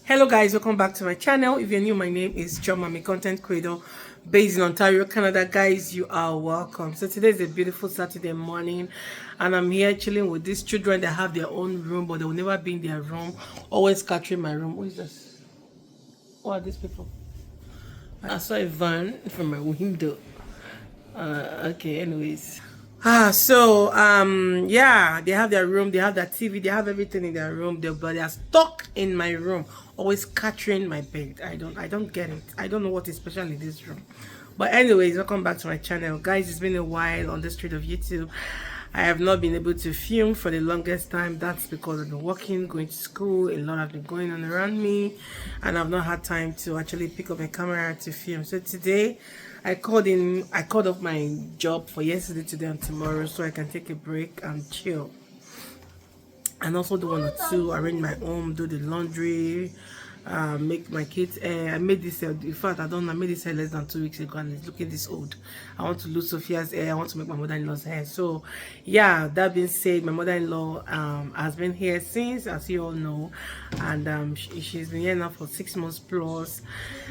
Hello guys, welcome back to my channel. If you're new, my name is John. I'm a content creator based in Ontario, Canada. Guys, you are welcome. So today is a beautiful Saturday morning and I'm here chilling with these children that have their own room, but they will never be in their room, always capturing my room. Who is this? Who are these people? I saw a van from my window. Okay, anyways. Yeah, they have their room, they have their TV, they have everything in their room, but they are stuck in my room, always catching my bed. I don't get it. I don't know what is special in this room. But anyways, welcome back to my channel. Guys, it's been a while on the street of YouTube. I have not been able to film for the longest time. That's because I've been working, going to school, a lot has been going on around me, and I've not had time to actually pick up my camera to film. So today I called off my job for yesterday, today and tomorrow so I can take a break and chill. And also do one or two, arrange my home, do the laundry, make my kids I made this hair. In fact, I made this hair less than 2 weeks ago and it's looking this old. I want to lose Sophia's hair. I want to make my mother-in-law's hair. So yeah, that being said, my mother-in-law has been here since, as you all know, and she's been here now for 6 months plus.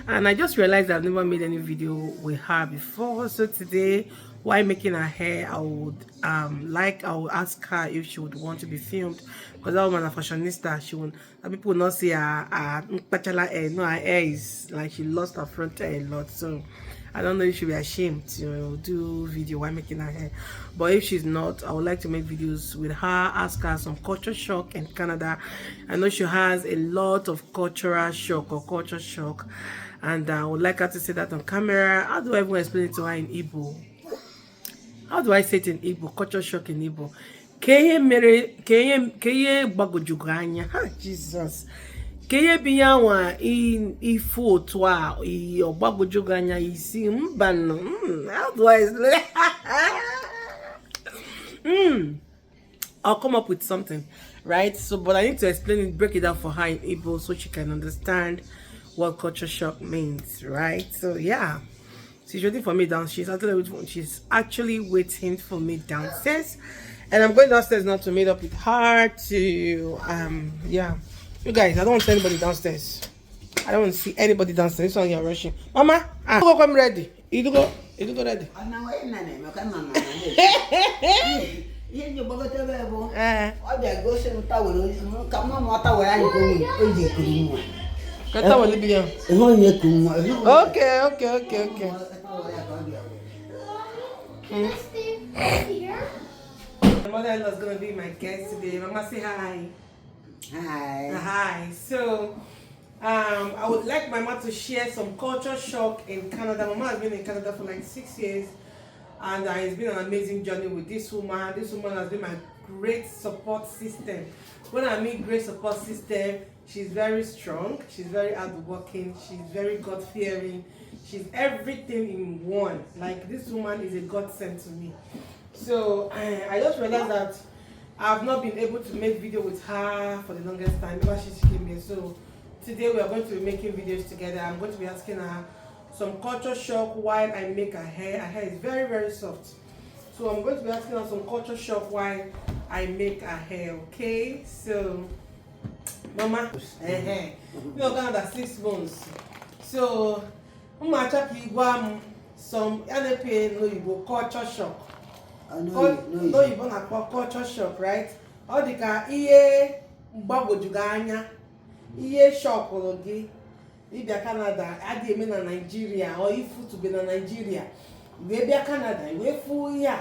And I just realized I've never made any video with her before. So today, while making her hair, I would ask her if she would want to be filmed, because that woman, a fashionista, people will not see her hair. No, her hair is like she lost her front hair a lot. So I don't know if she'll be ashamed to do video while making her hair. But if she's not, I would like to make videos with her, ask her some culture shock in Canada. I know she has a lot of cultural shock or culture shock, and I would like her to say that on camera. How do I even explain it to her in Igbo? How do I say it in Igbo? Culture shock in Igbo. Keye bagojugo anya. Jesus. Keye biyawa ifu otu a bagojugo anya isi mbano. How do I explain? I'll come up with something, right? So, but I need to explain it, break it down for her in Igbo so she can understand what culture shock means, right? So yeah. She's waiting for me downstairs. She's actually waiting for me downstairs, and I'm going downstairs now to meet up with her to yeah. You guys, I don't want to see anybody downstairs. I don't want to see anybody downstairs. This one you're rushing. Mama, go come ready. You go ready. Okay. My mother-in-law is gonna be my guest today. Mama, say hi. Hi. So, I would like my mom to share some culture shock in Canada. Mama has been in Canada for like 6 years, and it's been an amazing journey with this woman. This woman has been my great support system. When I mean great support system, she's very strong, she's very hardworking, she's very God-fearing, she's everything in one. Like, this woman is a godsend to me. So I just realized that I've not been able to make video with her for the longest time ever since she came here. So today we are going to be making videos together. I'm going to be asking her some culture shock while I make her hair. Her hair is very, very soft. So I'm going to be asking her some culture shock while I make her hair, okay? So Mama, you know, Canada 6 months. So, I'm going to give some culture shock. No, you want culture shock, right? All the car, bagojugo anya, shock ologi. If you're Canada, I did in Nigeria, or if you to be in Nigeria, we be Canada, we full ya.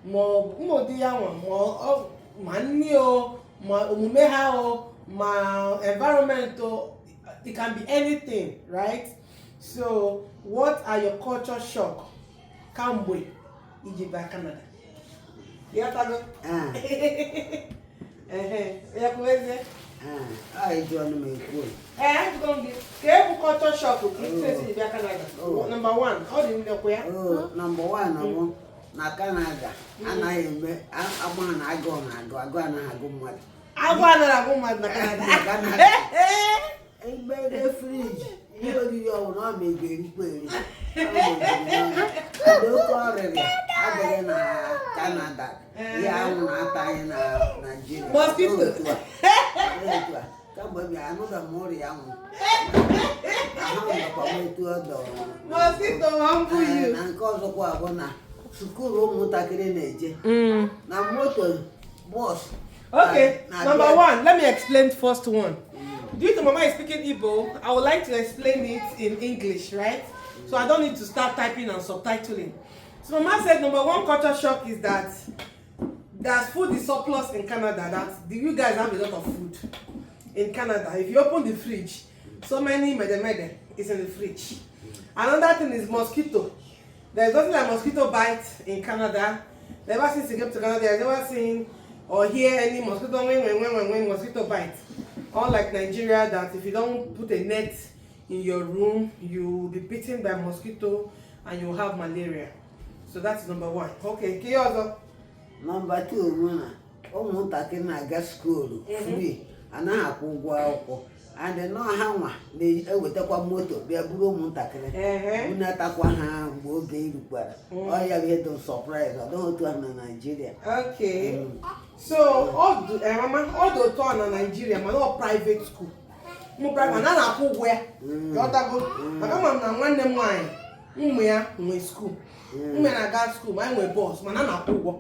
More dear one, more money or more my environmental, it can be anything, right? So what are your culture shock? Cambwe, Egypt, Canada. Yeah, Tago. I don't know. I'm going to get culture shock in Canada. Number one, how do you know where? Oh, number one, na Canada. And I want to go mad. I want to go mad na Canada. And by the fridge, you know, not making it. Don't call it. abịaghị na Canada ihe ahụ na-ata anyị na Nigeria Mosquito. kamgbe bịa anụda m ọrịa ahụ ahụ nakwa m etu ọdọ Mosquito humble you. na nke ọzọkwa bụ na sukuru ụmụntakịrị na-eje na moto bọs. Okay, number one, let me explain first one. Due to Mama is speaking Igbo, I would like to explain it in English, right? So I don't need to start typing and subtitling. So Mama said number one culture shock is that there's food is surplus in Canada. That you guys have a lot of food in Canada. If you open the fridge, so many mede is in the fridge. Another thing is mosquito. There's nothing like mosquito bite in Canada. Never since you came to Canada, I've never seen or hear any mosquito when mosquito bite. Unlike Nigeria, that if you don't put a net in your room, you will be bitten by mosquito and you will have malaria. So that's number one. Okay, Kiyozo. Number two, muna ụmụntakịrị na-aga skuulu free anaghị akwụ ụgwọ akwụkwọ and nọ ha nwa na-ewetakwa moto bịa buru ụmụntakịrị bunatakwa ha mgbe oge irukwara ọya bụ ihe dị surprise ọ dịghị otu a na Nigeria. Okay. So all the otu na Nigeria ma no private school. Mo private na na-akwụ ụgwọ ya. Yotago. Maka m na nwanne m nwanyị ụmụ ya nwe school. Ụmụ ya na-aga school ma nwe bus mana na-akwụ ụgwọ.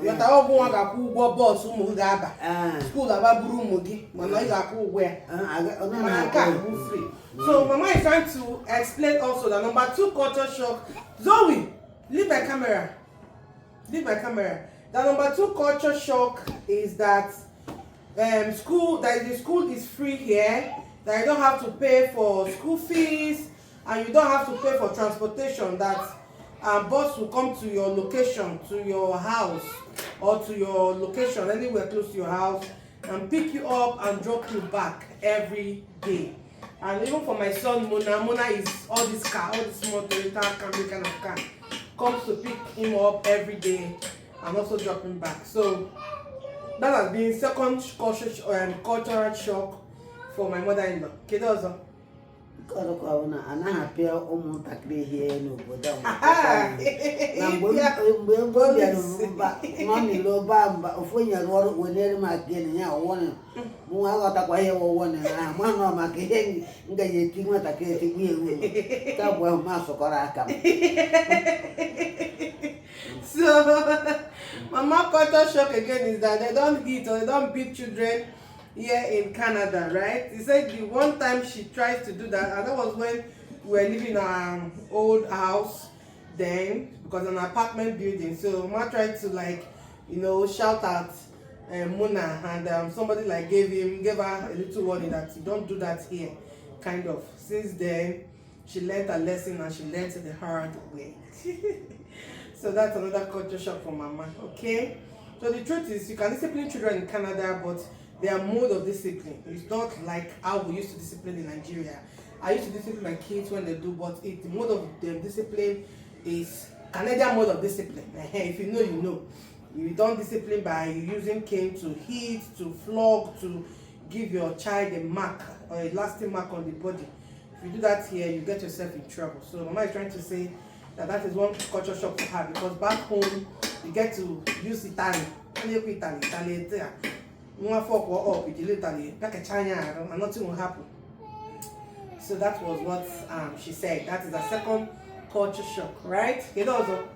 Yọta ọ bụ nwa ga-akwụ ụgwọ bọọsụ ụmụ gị ga-aba skuul aba-buru ụmụ gị mana ị ga-akwụ ụgwọ ya mana nke a bụ free. So Mama is trying to explain also that number two culture shock. Zoe, leave my camera. Leave my camera. The number two culture shock is that the school is free here, that you don't have to pay for school fees and you don't have to pay for transportation, that bus will come to your location, to your house or to your location anywhere close to your house and pick you up and drop you back every day. And even for my son Mona is all this small Toyota Camry kind of car comes to pick him up every day and also drop him back. So that has been second cultural shock for my mother-in-law. Kedozo. Ọzọkwa na anaghị apịa ụmụntakịrị ihe n'obodo a na mgbe bịara nọmịlụ ba mba ofu onye rụọ ọrụ wenyere m aka enyi ya ọwụnị mụ aghọtakwa ihe ọwụnị na ahụ ma nọ maka ihe ngaji eti nwatakịrị etikwu ya ewu ka bụ ahụ ma sụkọrọ aka m. So Mama culture shock again is that they don't eat or they don't beat children here in Canada, right? He said the one time she tried to do that, and that was when we were living in our old house then, because an apartment building. So Mama tried to shout at Mona, and somebody gave her a little warning that you don't do that here, kind of. Since then, she learned a lesson and she learned it the hard way. So that's another culture shock for Mama. Okay. So the truth is, you can discipline children in Canada, but their mode of discipline is not like how we used to discipline in Nigeria. I used to discipline my kids when they do, but the mode of the discipline is Canadian mode of discipline. If you know, you know. You don't discipline by using cane to hit, to flog, to give your child a mark or a lasting mark on the body. If you do that here, you get yourself in trouble. So Mama is trying to say that is one culture shock for her, because back home you get to use Italian. And nothing will happen. So that was what she said. That is a second culture shock, right? It also.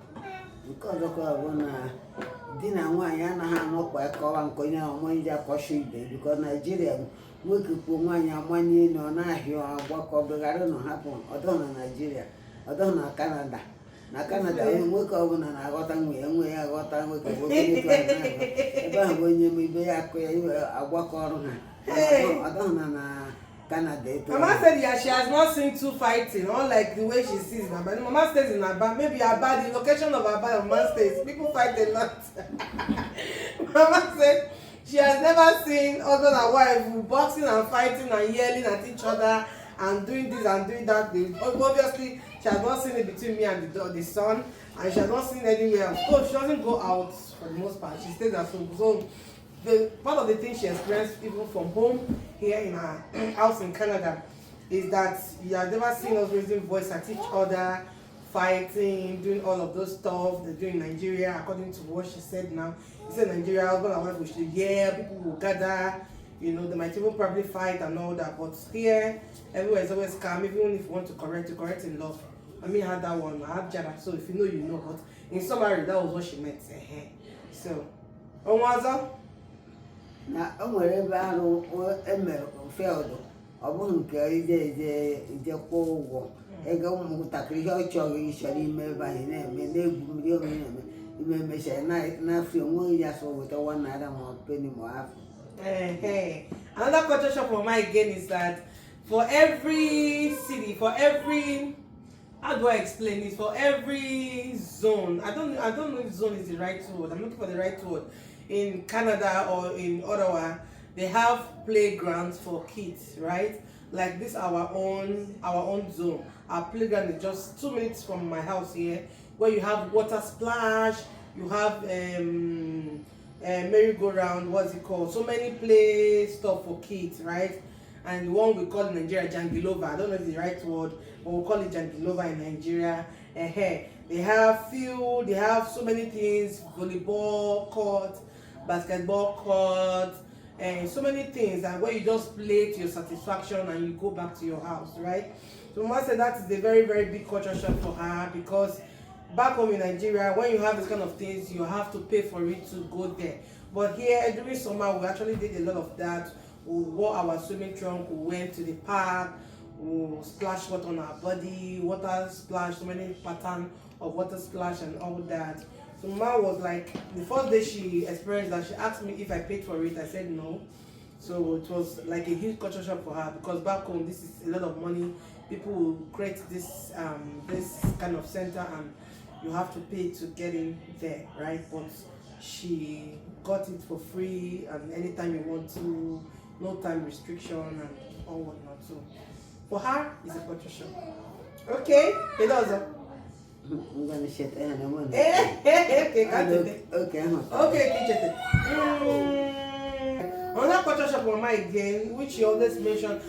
Because di na nwaanyị anaghị anọkwa akọwa nke onye ọmụnye ji akọcha ibe, because Nigeria nwoke kwuo nwaanyị amanye na ọ na-ahịa agbakọ begara na hapụ ọdọ na Nigeria ọdọ na Canada. Na Canada nwoke ọbụla na-aghọta nwe ya aghọta nwoke ebe ahụ onye m ibe ya akụ ya agbakọ ọrụ ha ọdọ na Canada. Mama said she has not seen two fighting, unlike the way she sees now. But Mama stays in Aba. Maybe Aba, the location of Aba, Mama stays. People fight a lot. Mama said she has never seen husband and wife boxing and fighting and yelling at each other and doing this and doing that. Obviously, she has not seen it between me and the son, and she has not seen anywhere else. So she doesn't go out for the most part. She stays at home. So part of the thing she experienced even from home here in our house in Canada is that you have never seen us raising voice at each other, fighting, doing all of those stuff they do in Nigeria, according to what she said now. She said Nigeria, husband and wife will should, yeah, people will gather, you know, they might even probably fight and all that. But here, everywhere is always calm, even if you want to correct in love. I mean, I had that one, I had Jada, so if you know, you know. But in summary, that was what she meant. So, Onwaza? Na o nwere ebe arụ emere field ọ bụghị nke ije kwụọ ụgwọ ego ụmụntakịrị ihe ọ chọrọ ịchọrọ ime ebe ahụ na-eme na-egwu mmiri oge na-eme ime emechaa n'afọ onweghị ya so weta $1 ma penny ma afọ. Another culture shock for my again is that for every city, for every, how do I explain this? For every zone, I don't know if zone is the right word. I'm looking for the right word. In Canada or in Ottawa, they have playgrounds for kids, right? Like this, our own zone. Our playground is just 2 minutes from my house here, where you have water splash, you have merry-go-round, what's it called? So many play stuff for kids, right? And the one we call in Nigeria jangilova. I don't know if it's the right word, but we call it jangilova in Nigeria. They have field, they have so many things, volleyball court, basketball court, and so many things that where you just play to your satisfaction and you go back to your house, right? So Mama said that is a very, very big culture shock for her, because back home in Nigeria, when you have this kind of things, you have to pay for it to go there. But here during summer, we actually did a lot of that. We wore our swimming trunk, we went to the park, we splashed water on our body, water splash, so many pattern of water splash and all that. So Mama was like, the first day she experienced that, she asked me if I paid for it. I said no. So it was like a huge culture shock for her, because back home this is a lot of money. People will create this this kind of center and you have to pay to get in there, right? But she got it for free, and anytime you want to, no time restriction and all whatnot. So for her, it's a culture shock. Okay, it does. I'm gonna shut down in a minute. Okay, another culture shock for my again, which she always mention,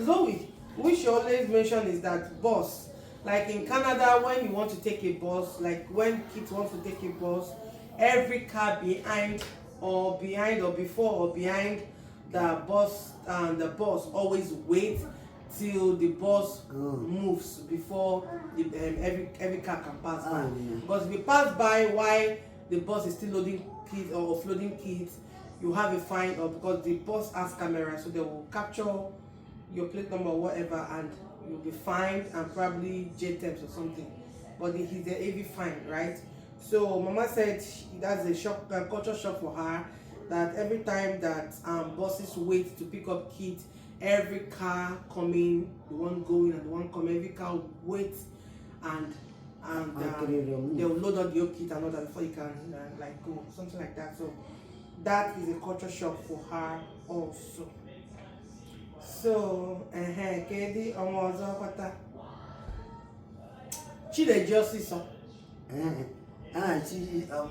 Zoe, which she always mention is that bus. Like in Canada, when you want to take a bus, like when kids want to take a bus, every car behind or before or behind the bus always wait till the bus moves before every car can pass by. Because if you pass by while the bus is still loading kids or offloading kids, you have a fine, or because the bus has camera, so they will capture your plate number or whatever, and you'll be fined and probably jail terms or something. But it's a heavy fine, right? So Mama said that's a shock, culture shock for her, that every time that buses wait to pick up kids, every car coming, the one going and the one coming, every car will wait and they will load up your kit and all that before you can like go, something like that. So that is a culture shock for her also. So, Kedi Omozo Pata Chile Justice.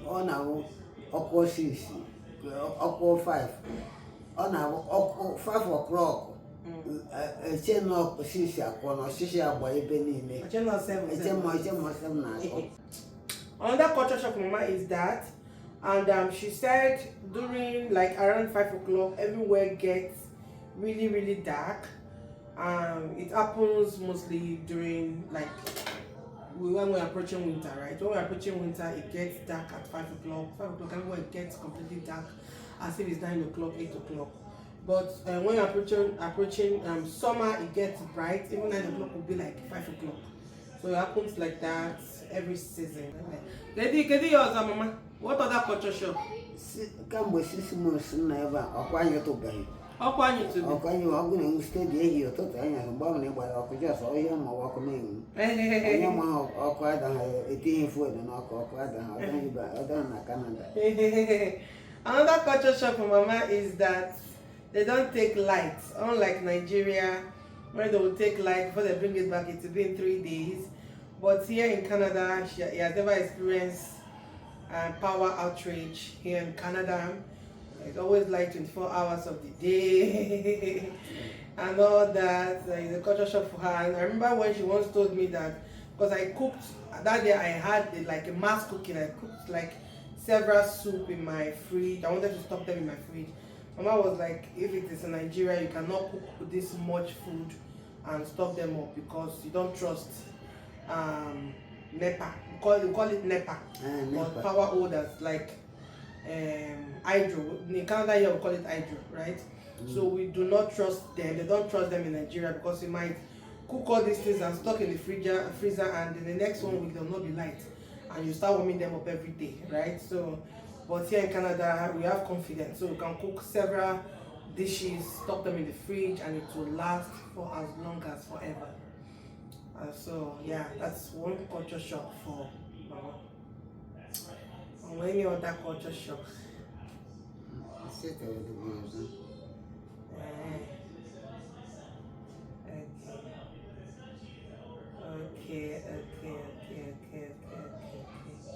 On our Oko 6, Oko 5, on our 5 o'clock. A chain of Sisha, or Sisha by Benny. A chain of 7. Another culture shock Mama is that, and she said during like around 5 o'clock, everywhere gets really, really dark. It happens mostly during like when we're approaching winter, right? When we're approaching winter, it gets dark at 5 o'clock. 5 o'clock, everywhere it gets completely dark, as if it's 9 o'clock, 8 o'clock. But when you're approaching summer, it gets bright. Even 9 o'clock will be like 5 o'clock. So it happens like that every season. Kedi yours, Mama. What other culture shock? Come with 6 months never, or quiet to be. Ọkwanyu ọgụ steeti ehi ụtụtụ anya mgbe ọ na-egbara ọkụ jọs ọhịa ma ọkụ na-enwu onye ma ọkụ adaghị etinye fuelu n'ọkụ ọkụ adaghị ọdịghị na Canada. Another culture shock for Mama is that they don't take light, unlike Nigeria where they will take light before they bring it back. It will be in 3 days, but here in Canada she has never experienced power outrage here in Canada. It's always like 24 hours of the day and all that. It's a culture shock for her. And I remember when she once told me that because I cooked that day. I had like a mass cooking. I cooked like several soup in my fridge. I wanted to stock them in my fridge. Mama was like, if it is in Nigeria, you cannot cook this much food and stock them up because you don't trust NEPA. We call it NEPA, but power holders like hydro. In Canada here we call it hydro, right? So we do not trust them. They don't trust them in Nigeria because you might cook all these things and stock in the freezer, and in the next 1 week they'll not be light, and you start warming them up every day, right? So, but here in Canada we have confidence, so we can cook several dishes, stock them in the fridge, and it will last for as long as forever. So yeah, that's one culture shock for Mama. And any other culture shock? Okay.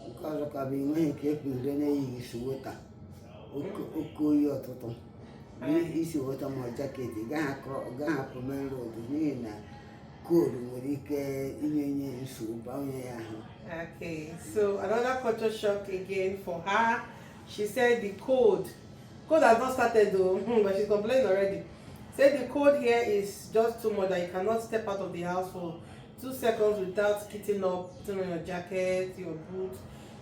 Because of having many people, then I use water. Okay, toto. Isi water more jacket. Gaha pomelo the cold in soup. Okay, so another culture shock again for her. She said the cold has not started though, but she's complaining already. Said the cold here is just too much that you cannot step out of the house for 2 seconds without getting up, putting on your jacket, your boot.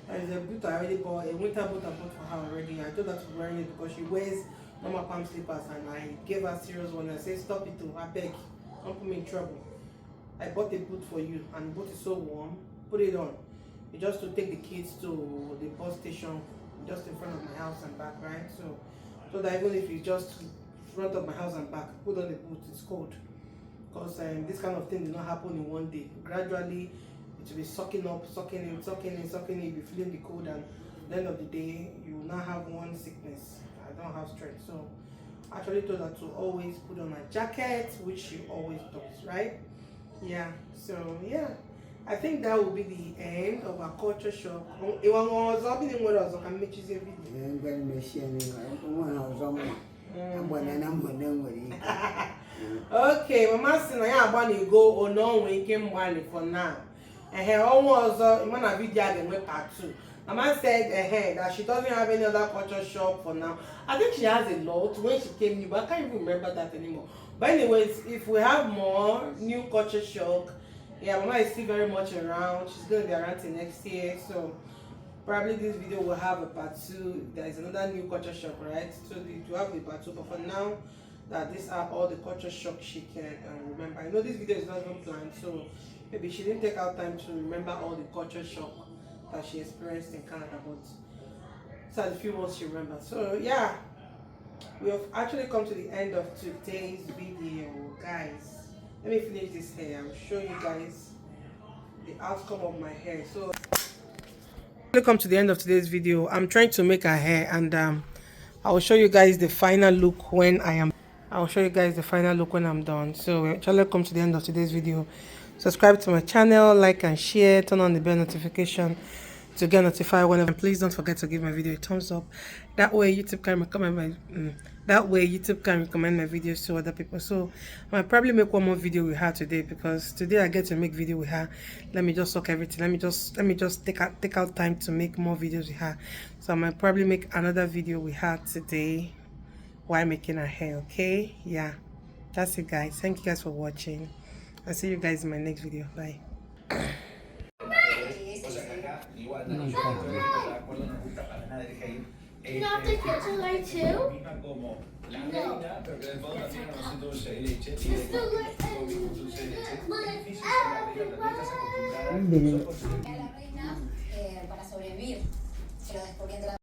There's a boot I already bought, a winter boot I bought for her already. I told her to wear it because she wears normal palm slippers, and I gave her serious one. I said, stop it too, I beg, don't put me in trouble. I bought a boot for you, and the boot is so warm. Put it on. You just to take the kids to the bus station, just in front of my house and back, right? So that even if you just front of my house and back, put on the boot. It's cold, because this kind of thing did not happen in 1 day. Gradually, it will be sucking in, be feeling the cold, and at the end of the day, you will not have one sickness. I don't have strength, so I actually told her to always put on a jacket, which she always does, right? Yeah, so yeah, I think that will be the end of our culture shock. Okay, Mama si na ya agbani go ono nwe ike mgbani for now. Ọnwa ọzọ ịma na video a ga-enwe part 2. Mama said that she doesn't have any other culture shock for now. I think she has a lot when she came new, but I can't even remember that anymore. But anyways, if we have more new culture shock, yeah, Mama is still very much around. She's going to be around till next year, so probably this video will have a part 2. There is another new culture shock, right? So it will have a part 2, but for now, that these are all the culture shock she can remember. I know this video is not even planned, so maybe she didn't take out time to remember all the culture shock that she experienced in Canada, but these are the few ones she remembers. So yeah, we have actually come to the end of today's video, guys. Let me finish this hair. I'll show you guys the outcome of my hair. So welcome to the end of today's video. I'm trying to make her hair, and I will show you guys the final look when I'm done. So we actually come to the end of today's video. Subscribe to my channel, like and share, turn on the bell notification to get notified whenever. And please don't forget to give my video a thumbs up. That way YouTube can recommend my videos to other people. So I might probably make one more video with her today, because today I get to make video with her. Let me just suck everything. Let me just take out time to make more videos with her. So I might probably make another video with her today while making her hair. Okay, yeah, that's it, guys. Thank you guys for watching. I'll see you guys in my next video. Bye. You have the kids are like too? No. Para sobrevivir, pero descubriendo la